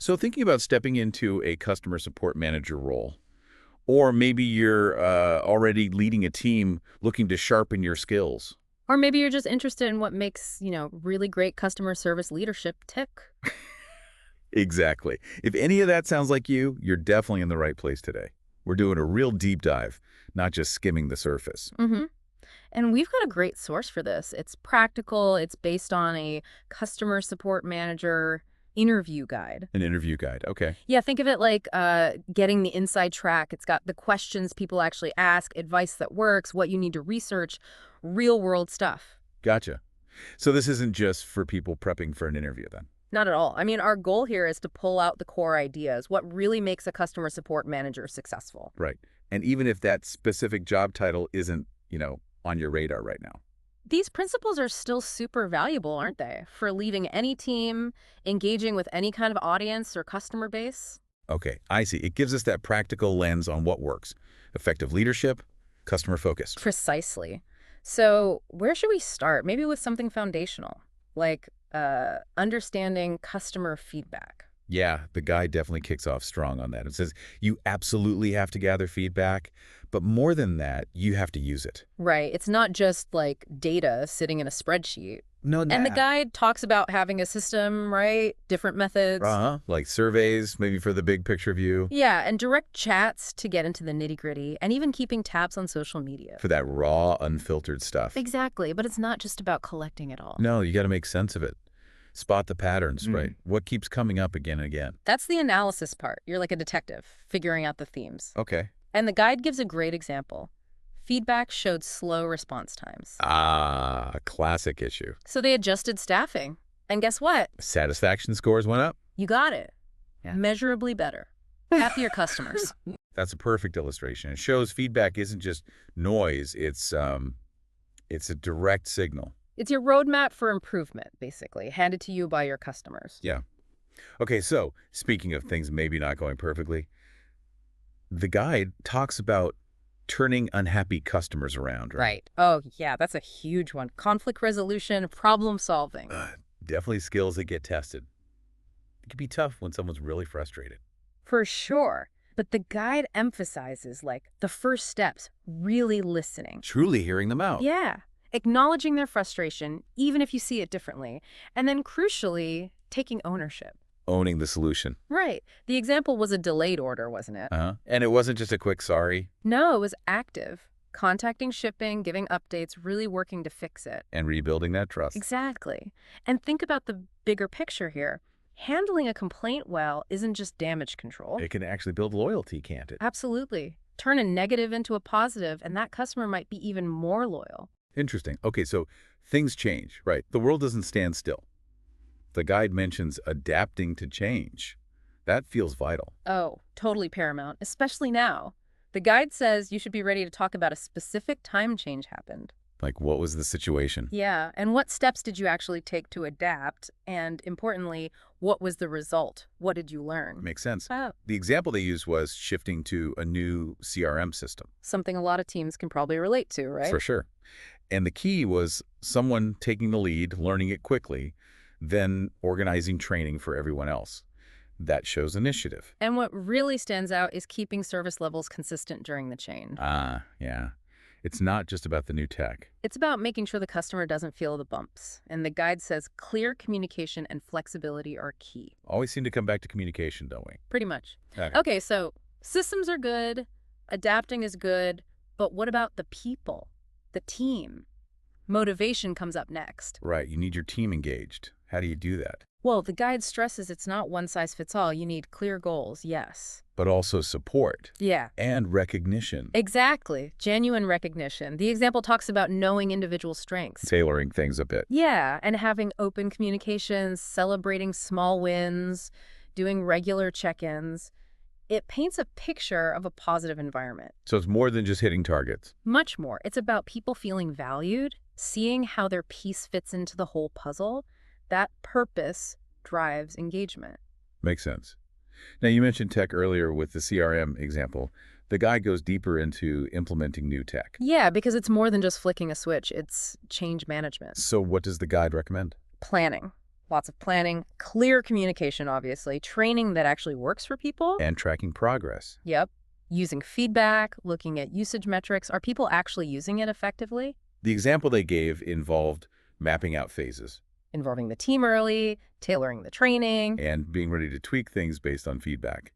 So thinking about stepping into a customer support manager role, or maybe you're already leading a team looking to sharpen your skills. Or maybe you're just interested in what makes, really great customer service leadership tick. Exactly. If any of that sounds like you, you're definitely in the right place today. We're doing a real deep dive, not just skimming the surface. hmm And we've got a great source for this. It's practical, it's based on a customer support manager interview guide. An interview guide. Okay. Yeah, think of it like getting the inside track. It's got the questions people actually ask, advice that works, what you need to research, real world stuff. Gotcha. So this isn't just for people prepping for an interview then? Not at all. I mean, our goal here is to pull out the core ideas, what really makes a customer support manager successful. Right. And even if that specific job title isn't, on your radar right now. These principles are still super valuable, aren't they? For leading any team, engaging with any kind of audience or customer base. Okay, I see. It gives us that practical lens on what works. Effective leadership, customer focus. Precisely. So, where should we start? Maybe with something foundational, like understanding customer feedback. Yeah, the guide definitely kicks off strong on that. It says you absolutely have to gather feedback, but more than that, you have to use it. Right. It's not just like data sitting in a spreadsheet. No, And the nah. guide talks about having a system, right? Different methods. Uh-huh. Like surveys, maybe for the big picture view, Yeah, and direct chats to get into the nitty-gritty, and even keeping tabs on social media. for that raw, unfiltered stuff. Exactly, but it's not just about collecting it all. No, you got to make sense of it. Spot the patterns, Mm. right? What keeps coming up again and again? That's the analysis part. You're like a detective, figuring out the themes. Okay. And the guide gives a great example. Feedback showed slow response times. Ah, a classic issue. So they adjusted staffing. And guess what? Satisfaction scores went up. You got it. Yeah. Measurably better. Happier customers. That's a perfect illustration. It shows feedback isn't just noise, it's a direct signal. It's your roadmap for improvement, basically, handed to you by your customers. Yeah. Okay, so speaking of things maybe not going perfectly, the guide talks about turning unhappy customers around, right? Right. Oh, yeah, that's a huge one. Conflict resolution, problem solving. Definitely skills that get tested. It can be tough when someone's really frustrated. For sure. But the guide emphasizes, like, the first steps, really listening. Truly hearing them out. Yeah. Acknowledging their frustration, even if you see it differently. And then, crucially, taking ownership. Owning the solution. Right. The example was a delayed order, wasn't it? Uh-huh. And it wasn't just a quick sorry No, it was active. Contacting shipping, giving updates, really working to fix it. and rebuilding that trust. Exactly. And think about the bigger picture here. Handling a complaint well isn't just damage control. It can actually build loyalty, can't it? Absolutely. Turn a negative into a positive, and that customer might be even more loyal. Interesting. Okay, so things change, right? The world doesn't stand still. The guide mentions adapting to change. That feels vital. Oh, totally paramount, especially now. The guide says you should be ready to talk about a specific time change happened. Like, what was the situation? Yeah, and what steps did you actually take to adapt? And importantly, what was the result? What did you learn? Makes sense. Oh, The example they used was shifting to a new CRM system. something a lot of teams can probably relate to, right? For sure. And the key was someone taking the lead, learning it quickly, then organizing training for everyone else. That shows initiative. And what really stands out is keeping service levels consistent during the change. Ah, yeah. It's not just about the new tech. It's about making sure the customer doesn't feel the bumps. And the guide says clear communication and flexibility are key. Always seem to come back to communication, don't we? Pretty much. Okay. Okay, so systems are good, adapting is good, but what about the people, the team? Motivation comes up next. Right, you need your team engaged. How do you do that? Well, the guide stresses it's not one size fits all. You need clear goals, yes. But also support Yeah. and recognition, Exactly. Genuine recognition. The example talks about knowing individual strengths. tailoring things a bit. Yeah, and having open communications, celebrating small wins, doing regular check-ins. It paints a picture of a positive environment. So it's more than just hitting targets. Much more. It's about people feeling valued, seeing how their piece fits into the whole puzzle. That purpose drives engagement. Makes sense. Now, you mentioned tech earlier with the CRM example. The guide goes deeper into implementing new tech. Yeah, because it's more than just flicking a switch. It's change management. So what does the guide recommend? Planning. Lots of planning, clear communication, obviously, training that actually works for people. And tracking progress. Yep. Using feedback, looking at usage metrics. Are people actually using it effectively? The example they gave involved mapping out phases Involving the team early, tailoring the training. and being ready to tweak things based on feedback.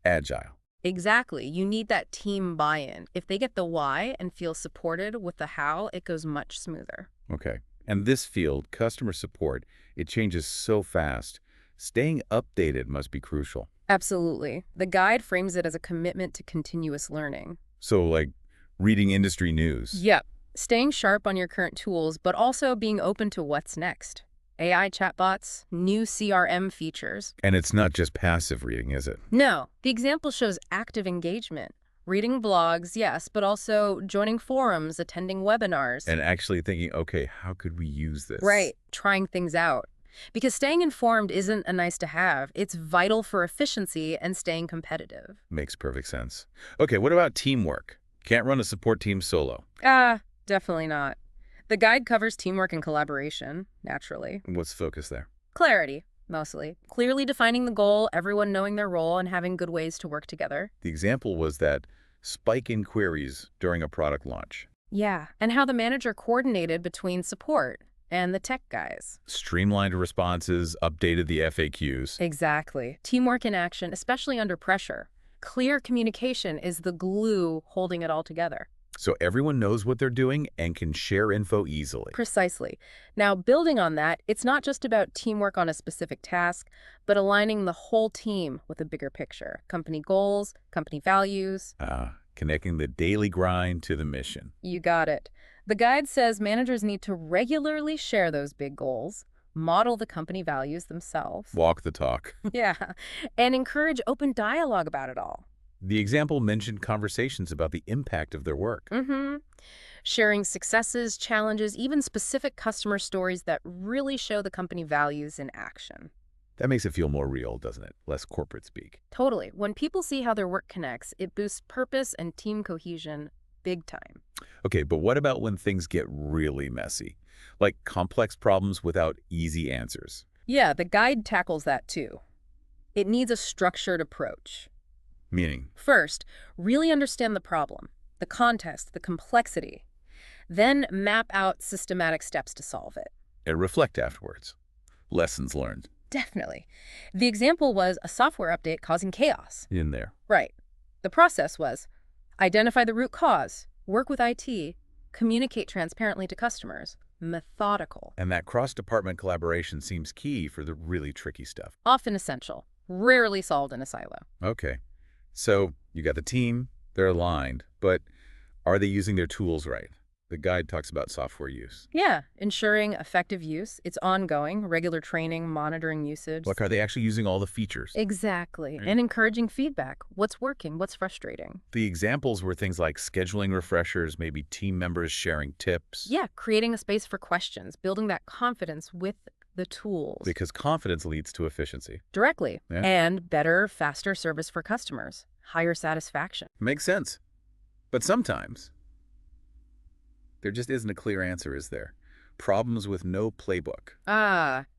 Agile. Exactly. You need that team buy-in. If they get the why and feel supported with the how, it goes much smoother. Okay. And this field, customer support, it changes so fast. Staying updated must be crucial. Absolutely. The guide frames it as a commitment to continuous learning. So, like, reading industry news. Yep. Staying sharp on your current tools, but also being open to what's next. AI chatbots, new CRM features. And it's not just passive reading, is it? No, the example shows active engagement. Reading blogs, yes, but also joining forums, attending webinars. And actually thinking, okay, how could we use this? Right, trying things out. Because staying informed isn't a nice to have. It's vital for efficiency and staying competitive. Makes perfect sense. Okay, what about teamwork? Can't run a support team solo. Definitely not. The guide covers teamwork and collaboration, naturally. What's the focus there? Clarity, mostly. Clearly defining the goal, everyone knowing their role, and having good ways to work together. The example was that spike in queries during a product launch. Yeah, and how the manager coordinated between support and the tech guys. Streamlined responses, updated the FAQs. Exactly. Teamwork in action, especially under pressure. Clear communication is the glue holding it all together. So everyone knows what they're doing and can share info easily. Precisely. Now, building on that, it's not just about teamwork on a specific task, but aligning the whole team with a bigger picture. Company goals, company values. Connecting the daily grind to the mission. You got it. The guide says managers need to regularly share those big goals, model the company values themselves. Walk the talk. Yeah, and encourage open dialogue about it all. The example mentioned conversations about the impact of their work. Sharing successes, challenges, even specific customer stories that really show the company values in action. That makes it feel more real, doesn't it? Less corporate speak. Totally. When people see how their work connects, it boosts purpose and team cohesion big time. Okay, but what about when things get really messy? Like complex problems without easy answers. Yeah, the guide tackles that too. It needs a structured approach. Meaning? First, really understand the problem, the context, the complexity. Then map out systematic steps to solve it. And reflect afterwards. Lessons learned. Definitely. The example was a software update causing chaos. In there. Right. The process was identify the root cause, work with IT, communicate transparently to customers. Methodical. And that cross-department collaboration seems key for the really tricky stuff. Often essential. Rarely solved in a silo. Okay. So you got the team, they're aligned, but are they using their tools right? The guide talks about software use. Yeah, ensuring effective use. It's ongoing, regular training, monitoring usage. Like, are they actually using all the features? Exactly. And encouraging feedback. What's working? What's frustrating? The examples were things like scheduling refreshers, maybe team members sharing tips. Yeah, creating a space for questions, building that confidence with the tools. Because confidence leads to efficiency. Directly. Yeah. And better, faster service for customers. Higher satisfaction. Makes sense. But sometimes there just isn't a clear answer, is there? Problems with no playbook.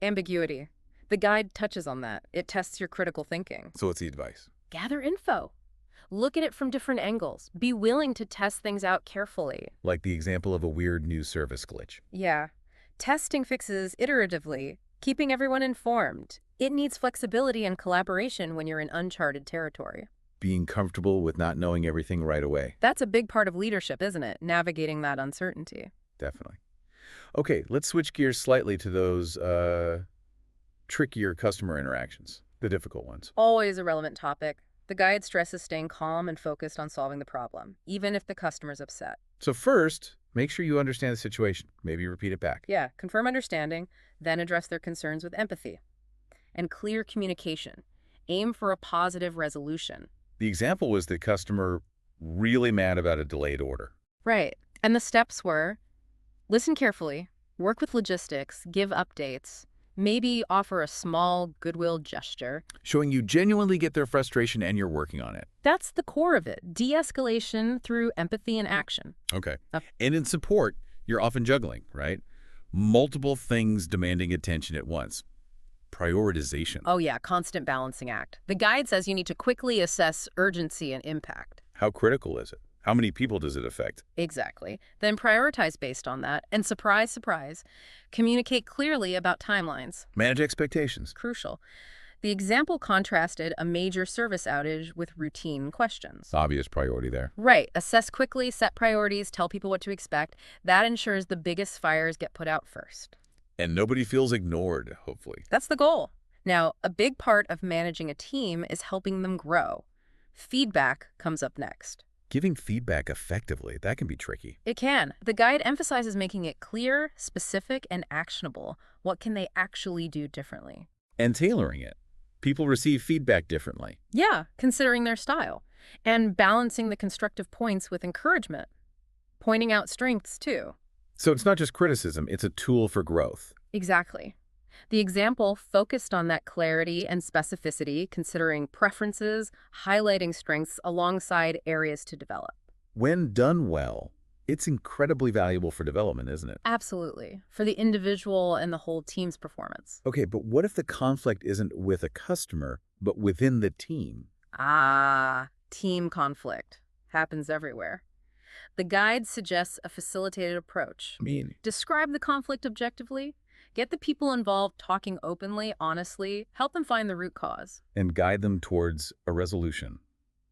Ambiguity. The guide touches on that. It tests your critical thinking. So what's the advice? Gather info. Look at it from different angles. Be willing to test things out carefully. Like the example of a weird new service glitch. Yeah. Testing fixes iteratively, keeping everyone informed. It needs flexibility and collaboration when you're in uncharted territory. Being comfortable with not knowing everything right away. That's a big part of leadership, isn't it? Navigating that uncertainty. Definitely. Okay, let's switch gears slightly to those trickier customer interactions, the difficult ones. Always a relevant topic. The guide stresses staying calm and focused on solving the problem, even if the customer's upset. So first, make sure you understand the situation. Maybe repeat it back. Yeah, confirm understanding, then address their concerns with empathy. And clear communication. Aim for a positive resolution. The example was the customer really mad about a delayed order. Right. And the steps were listen carefully, work with logistics, give updates, maybe offer a small goodwill gesture. Showing you genuinely get their frustration and you're working on it. That's the core of it. De-escalation through empathy and action. Okay. And in support, you're often juggling, right? Multiple things demanding attention at once. prioritization. Oh yeah, constant balancing act. The guide says you need to quickly assess urgency and impact. How critical is it? How many people does it affect? Exactly. Then prioritize based on that, and surprise, surprise, communicate clearly about timelines. Manage expectations. Crucial. The example contrasted a major service outage with routine questions. Obvious priority there. Right. Assess quickly, set priorities, tell people what to expect. That ensures the biggest fires get put out first. And nobody feels ignored, hopefully. That's the goal. Now, a big part of managing a team is helping them grow. Feedback comes up next. Giving feedback effectively, that can be tricky. It can. The guide emphasizes making it clear, specific, and actionable. What can they actually do differently? And tailoring it. People receive feedback differently. Yeah, considering their style. And balancing the constructive points with encouragement. Pointing out strengths, too. So it's not just criticism, it's a tool for growth. Exactly. The example focused on that clarity and specificity, considering preferences, highlighting strengths alongside areas to develop. When done well, it's incredibly valuable for development, isn't it? Absolutely. For the individual and the whole team's performance. Okay, but what if the conflict isn't with a customer, but within the team? Team conflict. Happens everywhere. The guide suggests a facilitated approach. Describe the conflict objectively. Get the people involved talking openly, honestly. Help them find the root cause. And guide them towards a resolution,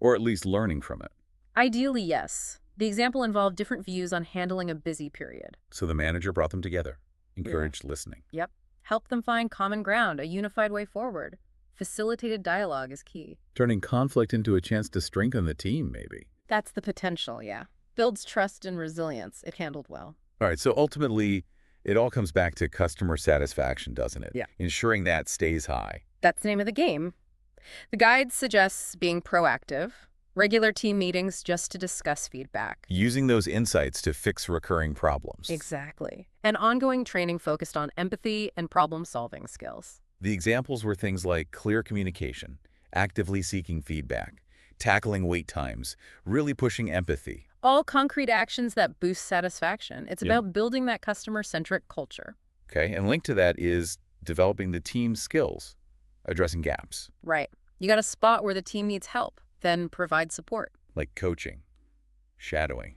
or at least learning from it. Ideally, yes. The example involved different views on handling a busy period. So the manager brought them together, encouraged listening. Yep. Help them find common ground, a unified way forward. Facilitated dialogue is key. Turning conflict into a chance to strengthen the team, maybe. That's the potential, yeah. Builds trust and resilience. It handled well. All right, so ultimately, it all comes back to customer satisfaction, doesn't it? Yeah. Ensuring that stays high. That's the name of the game. The guide suggests being proactive, regular team meetings just to discuss feedback. Using those insights to fix recurring problems. Exactly. And ongoing training focused on empathy and problem-solving skills. The examples were things like clear communication, actively seeking feedback, tackling wait times, really pushing empathy. All concrete actions that boost satisfaction. It's Yeah. about building that customer-centric culture. Okay, and linked to that is developing the team's skills, addressing gaps, Right. You got to spot where the team needs help, then provide support. like coaching, shadowing,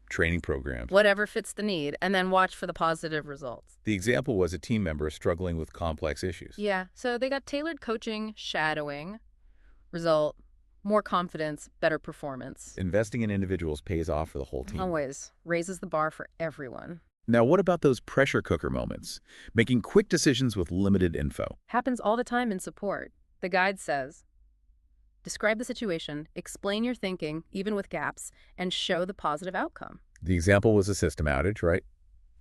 training programs. Whatever fits the need, and then watch for the positive results. The example was a team member struggling with complex issues. Yeah, so they got tailored coaching, shadowing, result, more confidence, better performance. Investing in individuals pays off for the whole team. Always raises the bar for everyone. Now, what about those pressure cooker moments? Making quick decisions with limited info. Happens all the time in support. The guide says, describe the situation, explain your thinking, even with gaps, and show the positive outcome. The example was a system outage, right?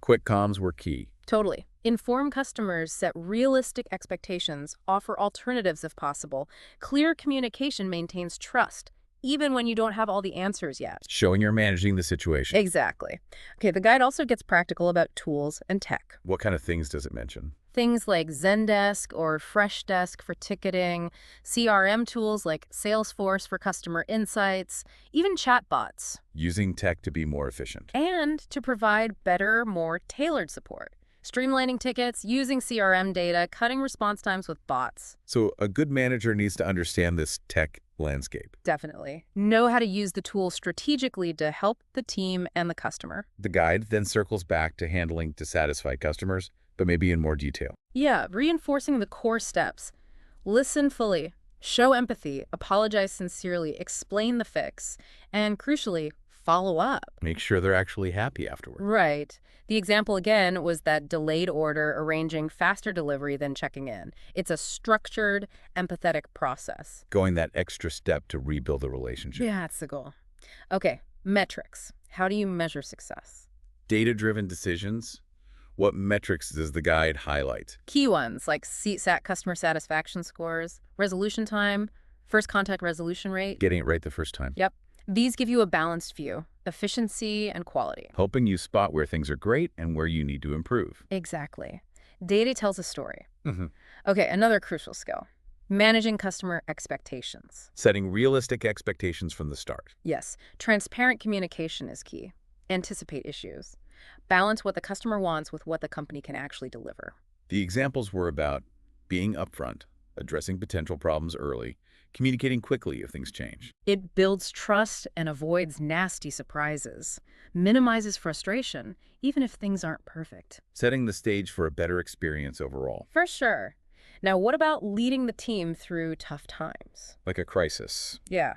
Quick comms were key. Totally. Inform customers, set realistic expectations, offer alternatives if possible. Clear communication maintains trust, even when you don't have all the answers yet. Showing you're managing the situation. Exactly. Okay, the guide also gets practical about tools and tech. What kind of things does it mention? Things like Zendesk or Freshdesk for ticketing, CRM tools like Salesforce for customer insights, even chatbots, Using tech to be more efficient. and to provide better, more tailored support. Streamlining tickets, using CRM data, cutting response times with bots. So a good manager needs to understand this tech landscape. Definitely. Know how to use the tool strategically to help the team and the customer. The guide then circles back to handling dissatisfied customers, but maybe in more detail. Yeah, reinforcing the core steps. Listen fully, show empathy, apologize sincerely, explain the fix, and crucially, follow up. Make sure they're actually happy afterward. Right. The example again was that delayed order arranging faster delivery than checking in. It's a structured, empathetic process. Going that extra step to rebuild the relationship. Yeah, that's the goal. Okay, metrics. How do you measure success? Data-driven decisions. What metrics does the guide highlight? Key ones like CSAT customer satisfaction scores, resolution time, first contact resolution rate. Getting it right the first time. Yep. These give you a balanced view, efficiency and quality. Helping you spot where things are great and where you need to improve. Exactly. Data tells a story. Mm-hmm. Okay, another crucial skill. Managing customer expectations. Setting realistic expectations from the start. Yes, transparent communication is key. Anticipate issues. Balance what the customer wants with what the company can actually deliver. The examples were about Being upfront, addressing potential problems early, communicating quickly if things change. It builds trust and avoids nasty surprises, minimizes frustration, even if things aren't perfect. Setting the stage for a better experience overall. For sure. Now, what about leading the team through tough times? Like a crisis. Yeah.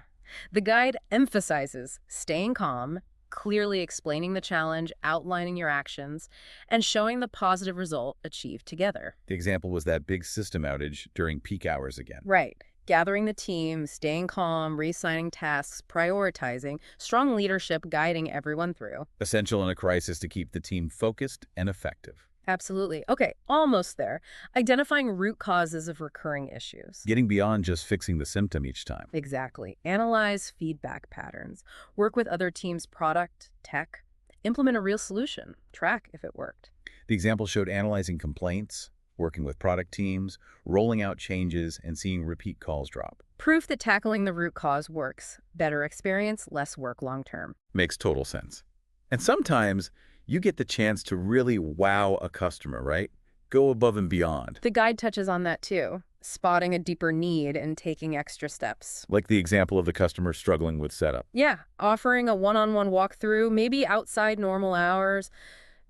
The guide emphasizes staying calm, clearly explaining the challenge, outlining your actions, and showing the positive result achieved together. The example was that big system outage during peak hours again. Right. Gathering the team, staying calm, reassigning tasks, prioritizing, strong leadership guiding everyone through. Essential in a crisis to keep the team focused and effective. Absolutely. Okay, almost there. Identifying root causes of recurring issues. Getting beyond just fixing the symptom each time. Exactly. Analyze feedback patterns. Work with other teams' product, tech. Implement a real solution. Track if it worked. The example showed analyzing complaints, working with product teams, rolling out changes, and seeing repeat calls drop. Proof that tackling the root cause works. Better experience, less work long term. Makes total sense. And sometimes you get the chance to really wow a customer, right? Go above and beyond. The guide touches on that too. Spotting a deeper need and taking extra steps. Like the example of the customer struggling with setup. Yeah, offering a one-on-one walkthrough, maybe outside normal hours,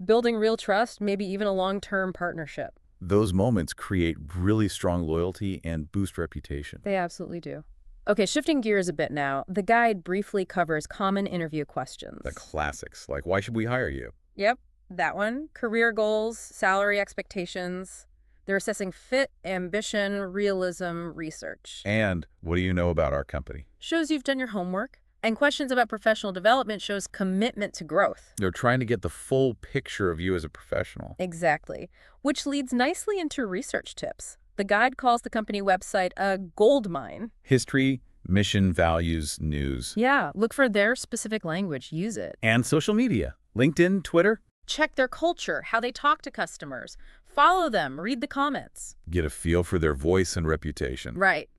building real trust, maybe even a long-term partnership. Those moments create really strong loyalty and boost reputation. They absolutely do. Okay, shifting gears a bit now, the guide briefly covers common interview questions. The classics, like why should we hire you? Yep, that one. Career goals, salary expectations. They're assessing fit, ambition, realism, research. And what do you know about our company? Shows you've done your homework. And questions about professional development shows commitment to growth. They're trying to get the full picture of you as a professional. Exactly. Which leads nicely into research tips. The guide calls the company website a gold mine. History, mission, values, news. Yeah, look for their specific language. Use it. And social media. LinkedIn, Twitter. Check their culture, how they talk to customers. Follow them, read the comments. Get a feel for their voice and reputation. Right.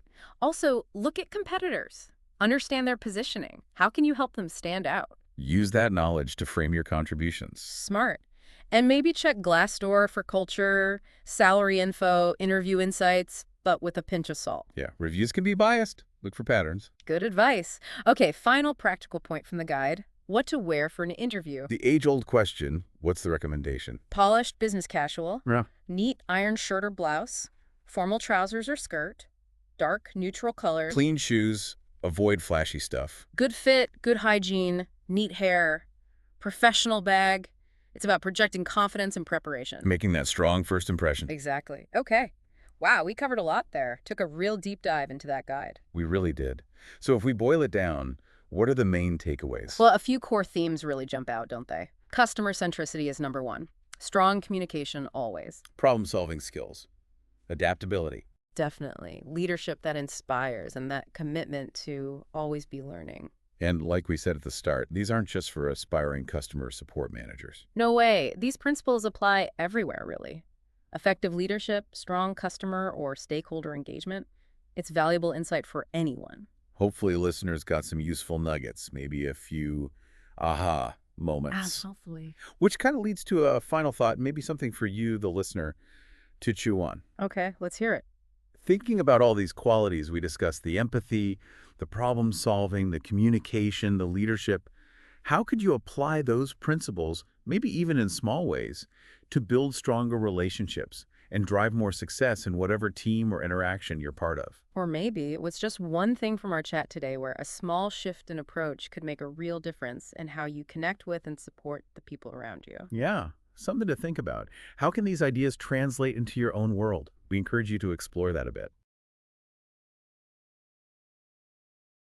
Also, look at competitors. Understand their positioning. How can you help them stand out? Use that knowledge to frame your contributions. Smart. And maybe check Glassdoor for culture, salary info, interview insights, but with a pinch of salt. Yeah, reviews can be biased. Look for patterns. Good advice. Okay, final practical point from the guide. What to wear for an interview. The age-old question, what's the recommendation? Polished business casual. Yeah. Neat iron shirt or blouse. Formal trousers or skirt. Dark, neutral colors. Clean shoes. Avoid flashy stuff. Good fit, good hygiene, neat hair. Professional bag. It's about projecting confidence and preparation. Making that strong first impression. Exactly. Okay. Wow, we covered a lot there. Took a real deep dive into that guide. We really did. So if we boil it down, what are the main takeaways? Well, a few core themes really jump out, don't they? Customer centricity is number one. Strong communication always. Problem-solving skills. Adaptability. Definitely. Leadership that inspires and that commitment to always be learning. And like we said at the start, these aren't just for aspiring customer support managers. No way. These principles apply everywhere, really. Effective leadership, strong customer or stakeholder engagement, it's valuable insight for anyone. Hopefully listeners got some useful nuggets, maybe a few aha moments. Hopefully. Which kind of leads to a final thought, maybe something for you, the listener, to chew on. Okay, let's hear it. Thinking about all these qualities, we discussed the empathy, the problem solving, the communication, the leadership. How could you apply those principles, maybe even in small ways, to build stronger relationships and drive more success in whatever team or interaction you're part of? Or maybe it was just one thing from our chat today where a small shift in approach could make a real difference in how you connect with and support the people around you. Yeah, something to think about. How can these ideas translate into your own world? We encourage you to explore that a bit.